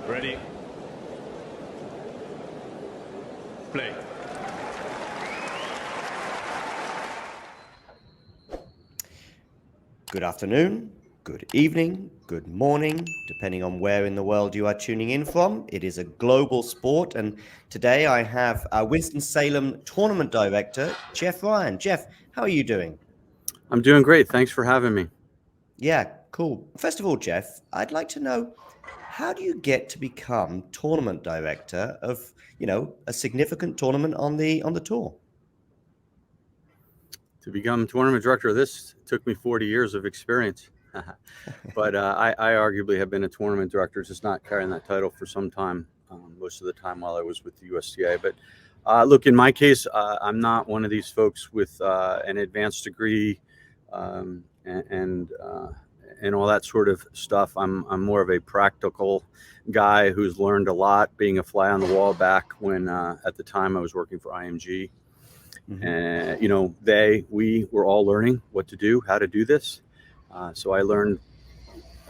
Ready. Play. Good afternoon, good evening, good morning, depending on where in the world you are tuning in from. It is a global sport, and today I have Winston-Salem tournament director, Jeff Ryan. Jeff, how are you doing? I'm doing great. Thanks for having me. Yeah, cool. First of all, Jeff, I'd like to know, how do you get to become tournament director of, a significant tournament on the tour? To become tournament director of this took me 40 years of experience. But I arguably have been a tournament director, just not carrying that title for some time, most of the time while I was with the USTA. But look, in my case, I'm not one of these folks with an advanced degree and all that sort of stuff. I'm more of a practical guy who's learned a lot being a fly on the wall back when at the time I was working for IMG. And we were all learning what to do, how to do this. So I learned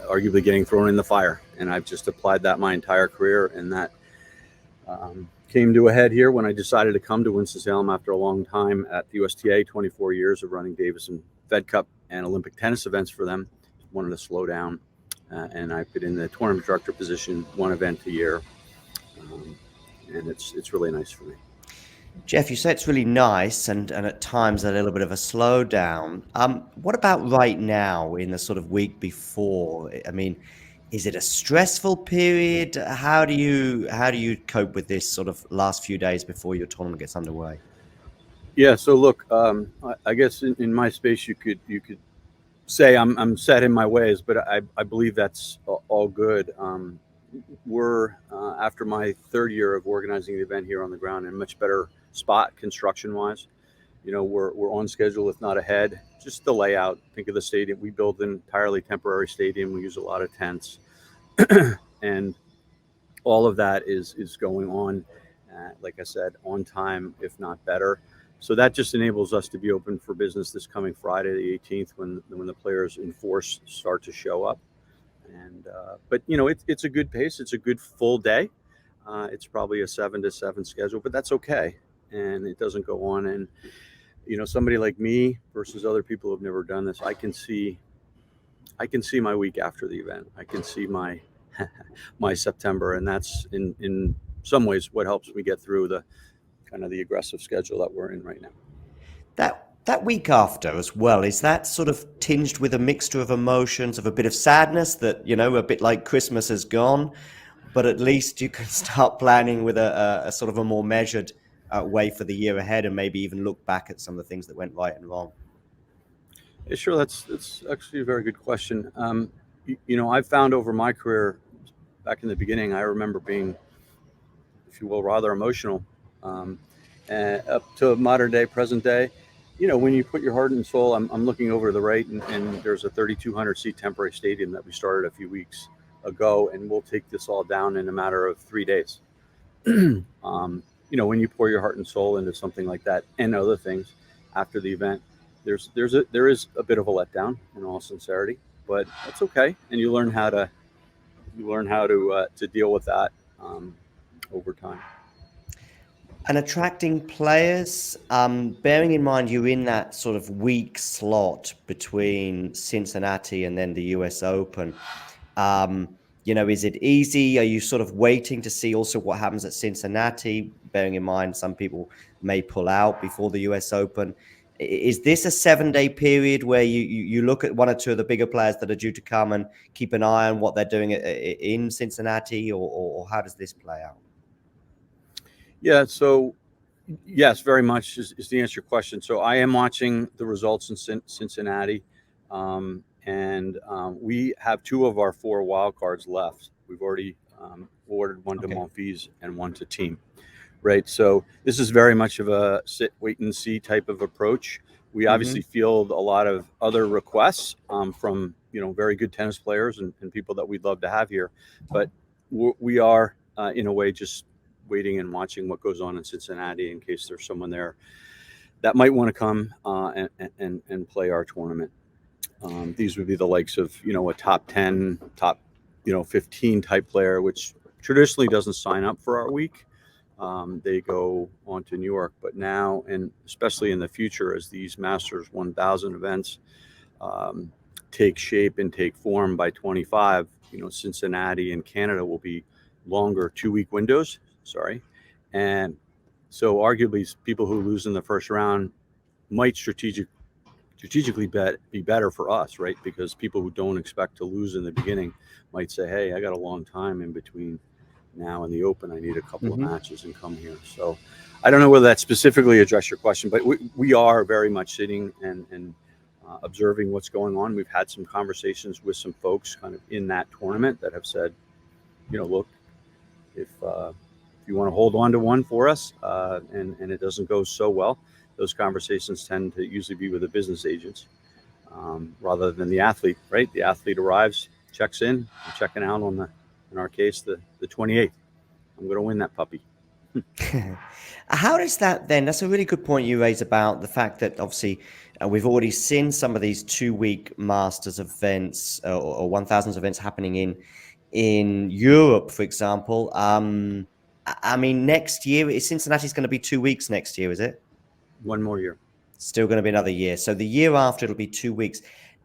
arguably getting thrown in the fire, and I've just applied that my entire career. And that came to a head here when I decided to come to Winston-Salem after a long time at the USTA, 24 years of running Davis and Fed Cup and Olympic tennis events for them. Wanted to slow down, and I've been in the tournament director position, one event a year, and it's really nice for me. Jeff, you say it's really nice and at times a little bit of a slowdown. What about right now in the sort of week before? I mean, is it a stressful period? How do you cope with this sort of last few days before your tournament gets underway? Yeah, so look, I guess in my space you could say I'm set in my ways, but I believe that's all good. We're after my third year of organizing the event here on the ground in a much better spot construction wise. We're on schedule, if not ahead. Just the layout. Think of the stadium. We build an entirely temporary stadium. We use a lot of tents, and all of that is going on. Like I said, on time, if not better. So that just enables us to be open for business this coming Friday, the 18th, when the players in force start to show up. And but it's a good pace. It's a good full day. It's probably a 7 to 7 schedule, but that's okay. And it doesn't go on. And somebody like me versus other people who've never done this, I can see my week after the event. I can see my my September, and that's in some ways what helps me get through the kind of the aggressive schedule that we're in right now. That week after as well, is that sort of tinged with a mixture of emotions, of a bit of sadness that, a bit like Christmas has gone, but at least you can start planning with a sort of a more measured way for the year ahead, and maybe even look back at some of the things that went right and wrong? Yeah, sure. That's actually a very good question. I've found over my career, back in the beginning, I remember being, if you will, rather emotional, and up to modern day, present day. When you put your heart and soul, I'm looking over to the right, and there's a 3,200 seat temporary stadium that we started a few weeks ago, and we'll take this all down in a matter of 3 days. When you pour your heart and soul into something like that and other things after the event, there is a bit of a letdown, in all sincerity, but that's okay, and you learn how to deal with that over time. And attracting players, bearing in mind you're in that sort of week slot between Cincinnati and then the US Open, is it easy? Are you sort of waiting to see also what happens at Cincinnati, bearing in mind some people may pull out before the US Open? Is this a 7-day period where you look at one or two of the bigger players that are due to come and keep an eye on what they're doing in Cincinnati, or how does this play out? Yeah, so yes, very much is the answer to your question. So I am watching the results in Cincinnati, and we have 2 of our 4 wild cards left. We've already ordered one to Monfils and one to Team, right? So this is very much of a sit, wait, and see type of approach. We obviously field a lot of other requests from very good tennis players and people that we'd love to have here, but we are in a way just waiting and watching what goes on in Cincinnati in case there's someone there that might want to come and play our tournament. These would be the likes of a top 10, top 15 type player, which traditionally doesn't sign up for our week. They go on to New York, but now, and especially in the future, as these Masters 1000 events take shape and take form by 25, Cincinnati and Canada will be longer 2-week windows. And so arguably people who lose in the first round might strategically be better for us, right? Because people who don't expect to lose in the beginning might say, hey, I got a long time in between now and the Open. I need a couple of matches and come here. So I don't know whether that specifically addressed your question, but we are very much sitting and observing what's going on. We've had some conversations with some folks kind of in that tournament that have said, look, if you want to hold on to one for us and it doesn't go so well, those conversations tend to usually be with the business agents rather than the athlete, right? The athlete arrives, checks in, I'm checking out on in our case, the 28th. I'm going to win that puppy. How does that then? That's a really good point you raise about the fact that obviously we've already seen some of these 2-week Masters events or 1000s events happening in Europe, for example. I mean, next year, Cincinnati's going to be 2 weeks next year, is it? One more year. Still going to be another year. So the year after, it'll be 2 weeks.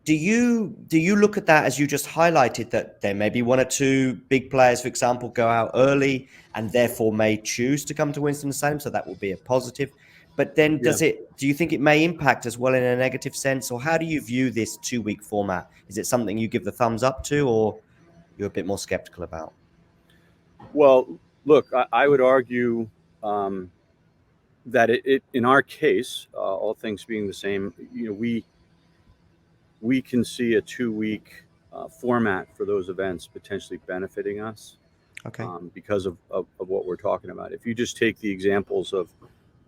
Do you look at that as you just highlighted, that there may be 1 or 2 big players, for example, go out early and therefore may choose to come to Winston-Salem, so that will be a positive. But then do you think it may impact as well in a negative sense, or how do you view this 2-week format? Is it something you give the thumbs up to, or you're a bit more skeptical about? Well, look, I would argue that it in our case, all things being the same, we can see a 2-week format for those events potentially benefiting us. Okay. Because of what we're talking about. If you just take the examples of,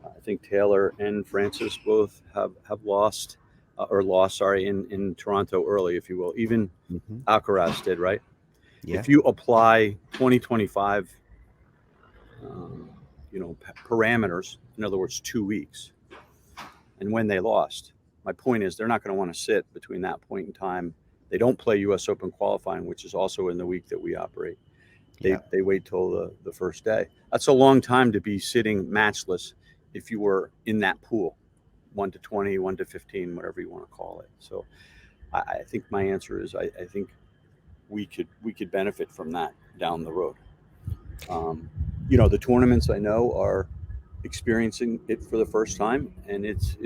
I think Taylor and Francis both have lost in Toronto early, if you will. Even Alcaraz did, right? Yeah. If you apply 2025, parameters, in other words, 2 weeks, and when they lost, my point is they're not going to want to sit between that point in time. They don't play U.S. Open qualifying, which is also in the week that we operate. They wait till the first day. That's a long time to be sitting matchless if you were in that pool, 1 to 20, 1 to 15, whatever you want to call it. So I think my answer is I think we could benefit from that down the road. The tournaments I know are experiencing it for the first time, and it's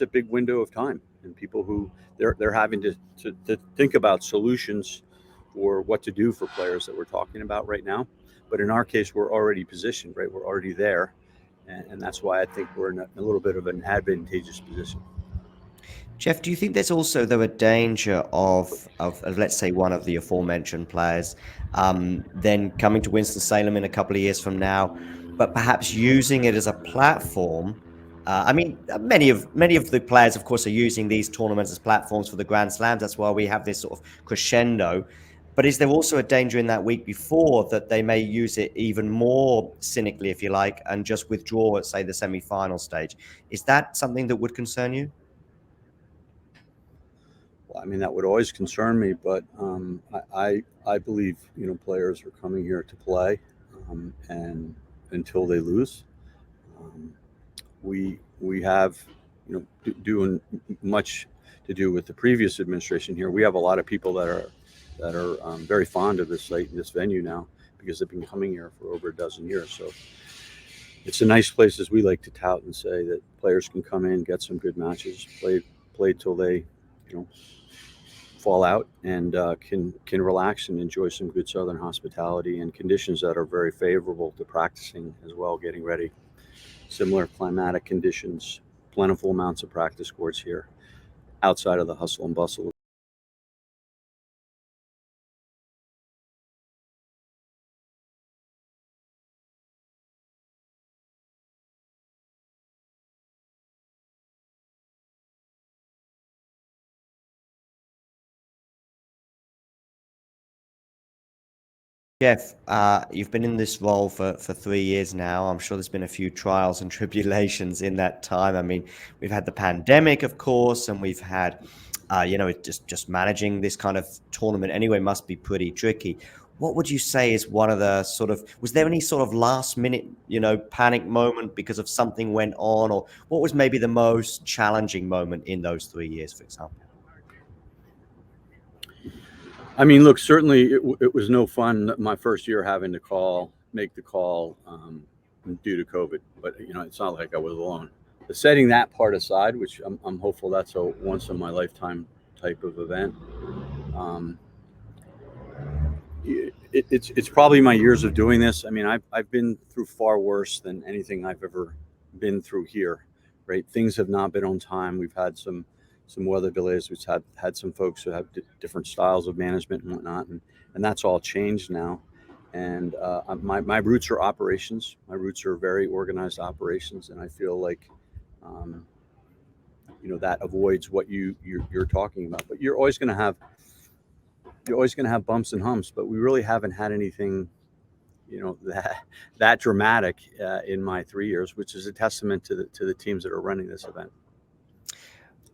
a big window of time, and people who they're having to think about solutions or what to do for players that we're talking about right now. But in our case, we're already positioned, right? We're already there. And that's why I think we're in a little bit of an advantageous position. Jeff, do you think there's also, though, a danger of let's say, one of the aforementioned players then coming to Winston-Salem in a couple of years from now, but perhaps using it as a platform? I mean, many of the players, of course, are using these tournaments as platforms for the Grand Slams. That's why we have this sort of crescendo. But is there also a danger in that week before that they may use it even more cynically, if you like, and just withdraw at, say, the semi-final stage? Is that something that would concern you? Well, I mean, that would always concern me, but I believe players are coming here to play, and until they lose, we have doing much to do with the previous administration here. We have a lot of people that are very fond of this site and this venue now because they've been coming here for over a dozen years. So it's a nice place, as we like to tout and say, that players can come in, get some good matches, play till they fall out, and can relax and enjoy some good Southern hospitality and conditions that are very favorable to practicing as well, getting ready. Similar climatic conditions, plentiful amounts of practice courts here outside of the hustle and bustle. Jeff, you've been in this role for 3 years now. I'm sure there's been a few trials and tribulations in that time. I mean, we've had the pandemic, of course, and we've had, just managing this kind of tournament anyway must be pretty tricky. what would you say is one of the was there any sort of last minute, panic moment because of something went on, or what was maybe the most challenging moment in those 3 years, for example? I mean, look, certainly it was no fun my first year having to make the call due to COVID, but it's not like I was alone. But setting that part aside, which I'm hopeful that's a once in my lifetime type of event. It's probably my years of doing this. I mean, I've been through far worse than anything I've ever been through here, right? Things have not been on time. We've had some weather delays. We've had some folks who have different styles of management and whatnot, and that's all changed now. And my roots are operations. My roots are very organized operations, and I feel like that avoids what you're talking about. But you're always going to have bumps and humps, but we really haven't had anything, that dramatic in my 3 years, which is a testament to the teams that are running this event.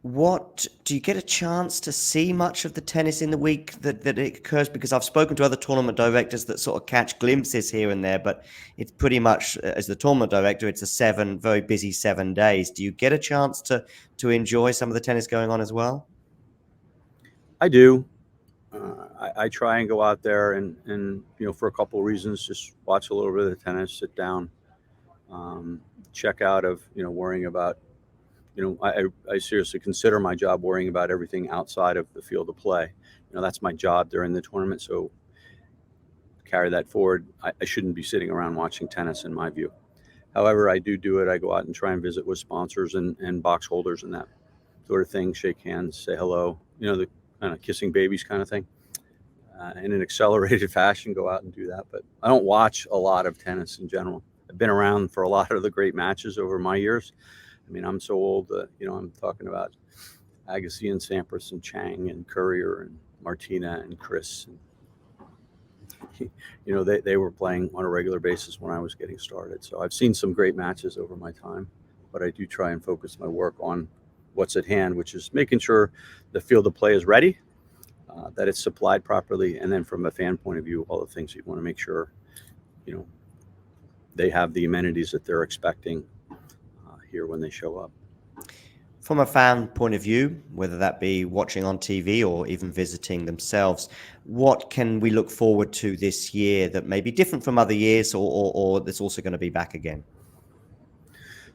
What do you get a chance to see much of the tennis in the week that it occurs? Because I've spoken to other tournament directors that sort of catch glimpses here and there, but it's pretty much, as the tournament director, it's a very busy 7 days. Do you get a chance to enjoy some of the tennis going on as well? I do. I try and go out there and for a couple of reasons, just watch a little bit of the tennis, sit down, check out of worrying about. I seriously consider my job worrying about everything outside of the field of play. That's my job during the tournament. So carry that forward. I shouldn't be sitting around watching tennis, in my view. However, I do it. I go out and try and visit with sponsors and box holders and that sort of thing, shake hands, say hello, the kind of kissing babies kind of thing. In an accelerated fashion, go out and do that. But I don't watch a lot of tennis in general. I've been around for a lot of the great matches over my years. I mean, I'm so old that, I'm talking about Agassi and Sampras and Chang and Courier and Martina and Chris. And, they were playing on a regular basis when I was getting started. So I've seen some great matches over my time, but I do try and focus my work on what's at hand, which is making sure the field of play is ready, that it's supplied properly. And then from a fan point of view, all the things you want to make sure, they have the amenities that they're expecting here when they show up. From a fan point of view, whether that be watching on TV or even visiting themselves, what can we look forward to this year that may be different from other years, or that's also going to be back again?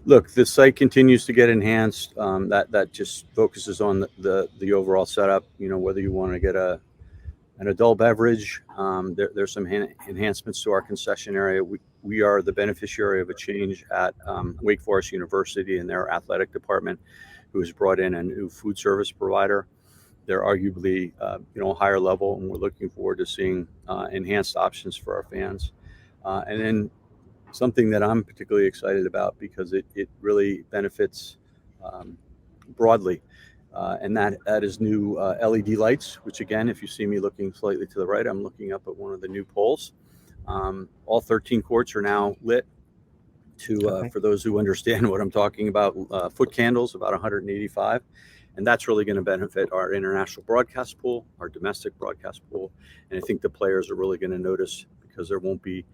Look, the site continues to get enhanced. That just focuses on the overall setup. Whether you want to get an adult beverage, there's some enhancements to our concession area. We are the beneficiary of a change at Wake Forest University and their athletic department, who has brought in a new food service provider. They're arguably, a higher level, and we're looking forward to seeing enhanced options for our fans. And then something that I'm particularly excited about because it really benefits broadly, and that is new LED lights, which again, if you see me looking slightly to the right, I'm looking up at one of the new poles. All 13 courts are now lit for those who understand what I'm talking about, foot candles, about 185. And that's really going to benefit our international broadcast pool, our domestic broadcast pool. And I think the players are really going to notice, because there won't be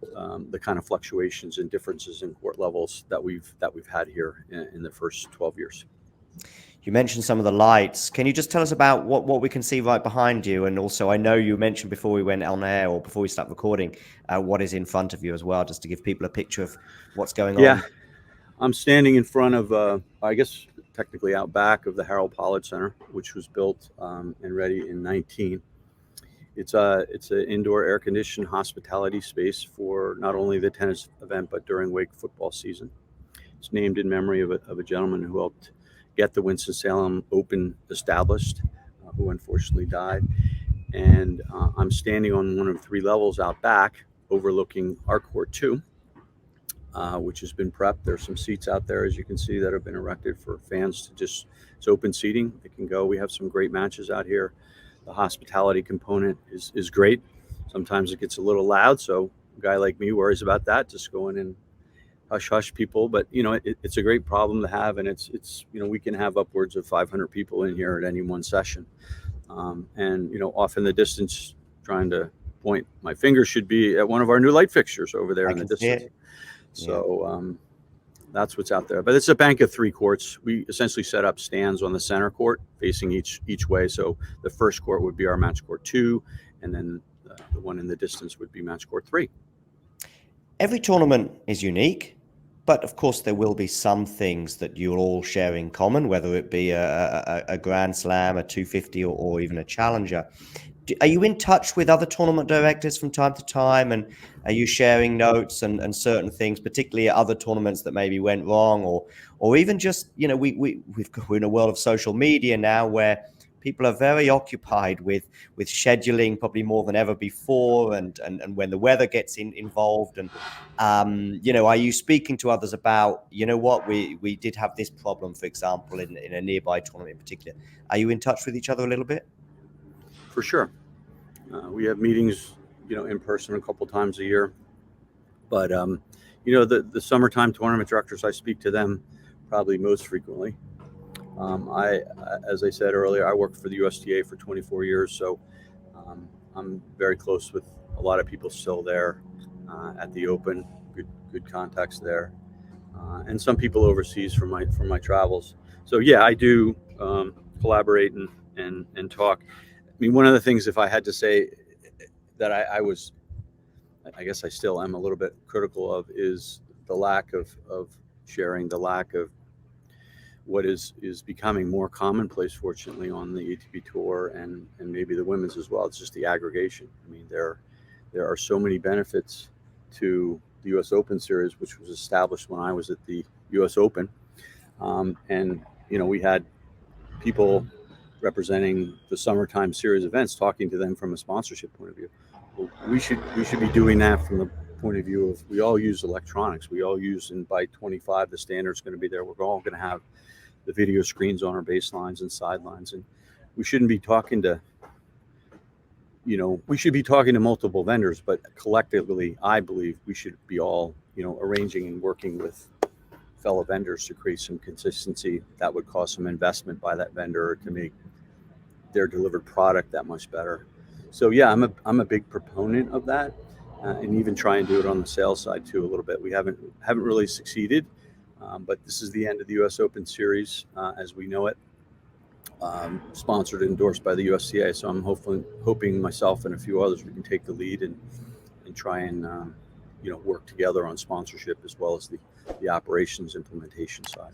the kind of fluctuations and differences in court levels that we've had here in the first 12 years. You mentioned some of the lights. Can you just tell us about what we can see right behind you? And also, I know you mentioned before we went on air, or before we start recording, what is in front of you as well, just to give people a picture of what's going on. Yeah, I'm standing in front of, I guess, technically out back of the Harold Pollard Center, which was built and ready in 19. It's an indoor air-conditioned hospitality space for not only the tennis event, but during Wake football season. It's named in memory of a gentleman who helped get the Winston-Salem Open established, who unfortunately died. And I'm standing on one of 3 levels out back, overlooking our court 2, which has been prepped. There's some seats out there, as you can see, that have been erected for fans to it's open seating. They can go. We have some great matches out here. The hospitality component is great. Sometimes it gets a little loud, so a guy like me worries about that, just going and hush people. But it's a great problem to have, and it's we can have upwards of 500 people in here at any one session, and off in the distance, trying to point my finger should be at one of our new light fixtures over there in the can see distance. it. So that's what's out there. But it's a bank of 3 courts. We essentially set up stands on the center court facing each way. So the first court would be our match court 2, and then the one in the distance would be match court 3. Every tournament is unique, but of course there will be some things that you'll all share in common, whether it be a Grand Slam, a 250, or even a Challenger. Are you in touch with other tournament directors from time to time, and are you sharing notes and certain things, particularly at other tournaments that maybe went wrong, or even just, you know, we're in a world of social media now where people are very occupied with scheduling probably more than ever before, and when the weather gets involved, and you know, are you speaking to others about, you know what, we did have this problem, for example, in a nearby tournament in particular? Are you in touch with each other a little bit? For sure. We have meetings, you know, in person a couple times a year. But, you know, the summertime tournament directors, I speak to them probably most frequently. As I said earlier, I worked for the USTA for 24 years. So I'm very close with a lot of people still there at the Open, good contacts there. And some people overseas from my travels. So, yeah, I do collaborate and talk. I mean, one of the things, if I had to say that I guess I still am a little bit critical of, is the lack of sharing, the lack of what is becoming more commonplace, fortunately, on the ATP Tour and maybe the women's as well. It's just the aggregation. I mean, there are so many benefits to the U.S. Open Series, which was established when I was at the U.S. Open. And, you know, we had people representing the summertime series events, talking to them from a sponsorship point of view. Well, we should be doing that from the point of view of, we all use electronics. We all use, and by 25, the standard's going to be there. We're all going to have the video screens on our baselines and sidelines, and we shouldn't be talking to, you know, we should be talking to multiple vendors, but collectively, I believe we should be all, you know, arranging and working with fellow vendors to create some consistency that would cost some investment by that vendor to make their delivered product that much better. So yeah, I'm a big proponent of that, and even try and do it on the sales side too a little bit. We haven't really succeeded, but this is the end of the U.S. Open Series as we know it, sponsored and endorsed by the USTA. So I'm hoping myself and a few others, we can take the lead and try and you know, work together on sponsorship as well as the operations implementation side.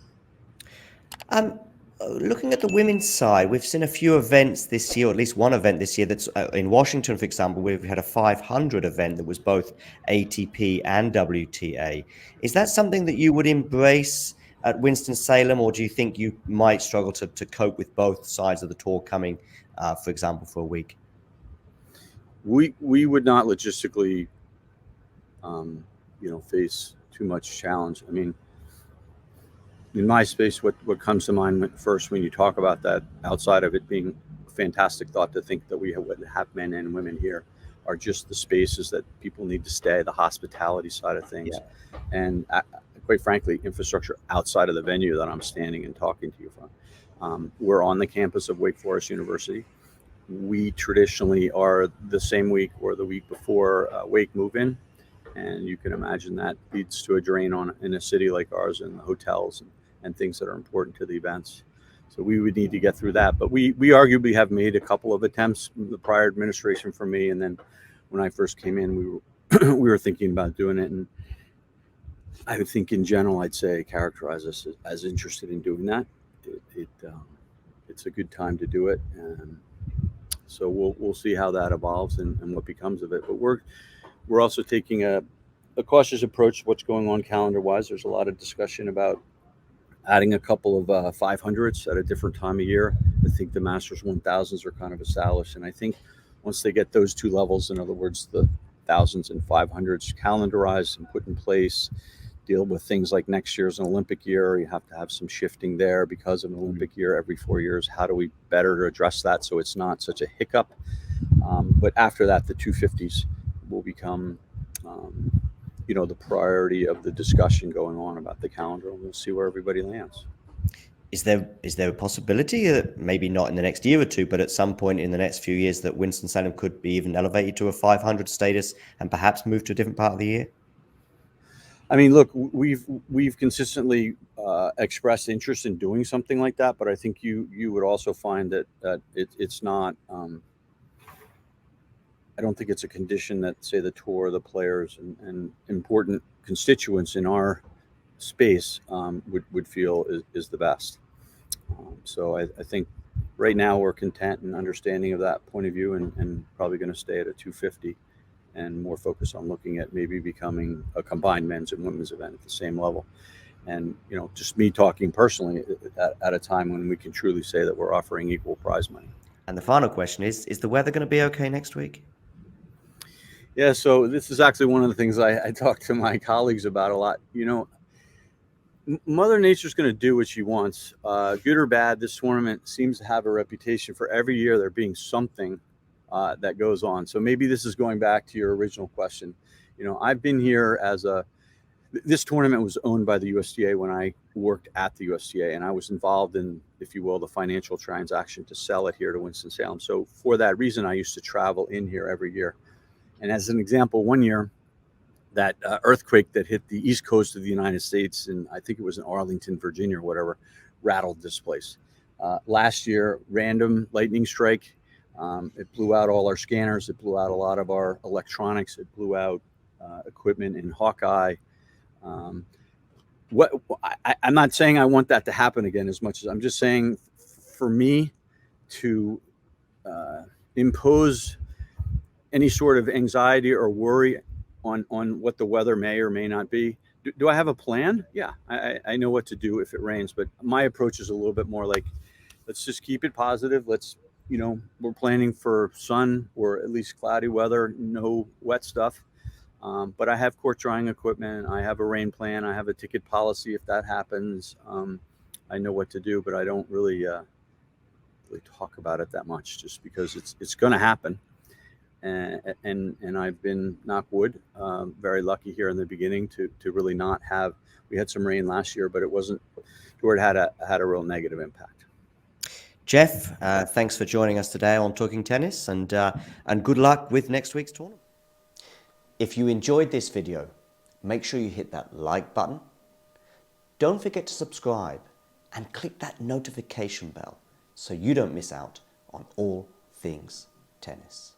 Looking at the women's side, we've seen a few events this year, or at least one event this year that's in Washington, for example. We've had a 500 event that was both ATP and WTA. Is that something that you would embrace at Winston-Salem, or do you think you might struggle to cope with both sides of the tour coming, for example, for a week? We would not logistically, you know, face too much challenge. I mean, in my space, what comes to mind first when you talk about that, outside of it being a fantastic thought to think that we would have men and women here, are just the spaces that people need to stay, the hospitality side of things. Yeah. And quite frankly, infrastructure outside of the venue that I'm standing and talking to you from. We're on the campus of Wake Forest University. We traditionally are the same week or the week before Wake move in. And you can imagine that leads to a drain in a city like ours, and the hotels and things that are important to the events. So we would need to get through that. But we arguably have made a couple of attempts, the prior administration for me, and then when I first came in, we were thinking about doing it. And I would think in general, I'd say characterize us as interested in doing that. It's a good time to do it. And so we'll see how that evolves and what becomes of it. But we're also taking a cautious approach to what's going on calendar-wise. There's a lot of discussion about adding a couple of 500s at a different time of year. I think the Masters 1000s are kind of established. And I think once they get those two levels, in other words, the 1000s and 500s calendarized and put in place, deal with things like next year's an Olympic year. You have to have some shifting there because of an Olympic year every 4 years. How do we better address that so it's not such a hiccup? But after that, the 250s will become the priority of the discussion going on about the calendar, and we'll see where everybody lands. is there a possibility that maybe not in the next year or two, but at some point in the next few years that Winston-Salem could be even elevated to a 500 status and perhaps move to a different part of the year? I mean, look, we've consistently expressed interest in doing something like that, but I think you would also find that it's not. I don't think it's a condition that, say, the tour, the players, and important constituents in our space would feel is the best. So I think right now we're content and understanding of that point of view, and probably going to stay at a 250 and more focus on looking at maybe becoming a combined men's and women's event at the same level. And, you know, just me talking personally at a time when we can truly say that we're offering equal prize money. And the final question is the weather going to be okay next week? Yeah, so this is actually one of the things I talk to my colleagues about a lot. You know, Mother Nature's going to do what she wants. Good or bad, this tournament seems to have a reputation for every year there being something that goes on. So maybe this is going back to your original question. You know, I've been here this tournament was owned by the USTA when I worked at the USTA, and I was involved in, if you will, the financial transaction to sell it here to Winston-Salem. So for that reason, I used to travel in here every year. And as an example, one year, that earthquake that hit the east coast of the United States, and I think it was in Arlington, Virginia or whatever, rattled this place. Last year, random lightning strike. It blew out all our scanners. It blew out a lot of our electronics. It blew out equipment in Hawkeye. I'm not saying I want that to happen again as much as I'm just saying for me to impose any sort of anxiety or worry on what the weather may or may not be. Do I have a plan? Yeah, I know what to do if it rains, but my approach is a little bit more like, let's just keep it positive. We're planning for sun or at least cloudy weather, no wet stuff. But I have court drying equipment. I have a rain plan. I have a ticket policy if that happens. I know what to do, but I don't really talk about it that much just because it's going to happen. And I've been, knock wood, very lucky here in the beginning to really not have. We had some rain last year, but it wasn't where it had a real negative impact. Jeff, thanks for joining us today on Talking Tennis, and good luck with next week's tournament. If you enjoyed this video, make sure you hit that like button. Don't forget to subscribe and click that notification bell so you don't miss out on all things tennis.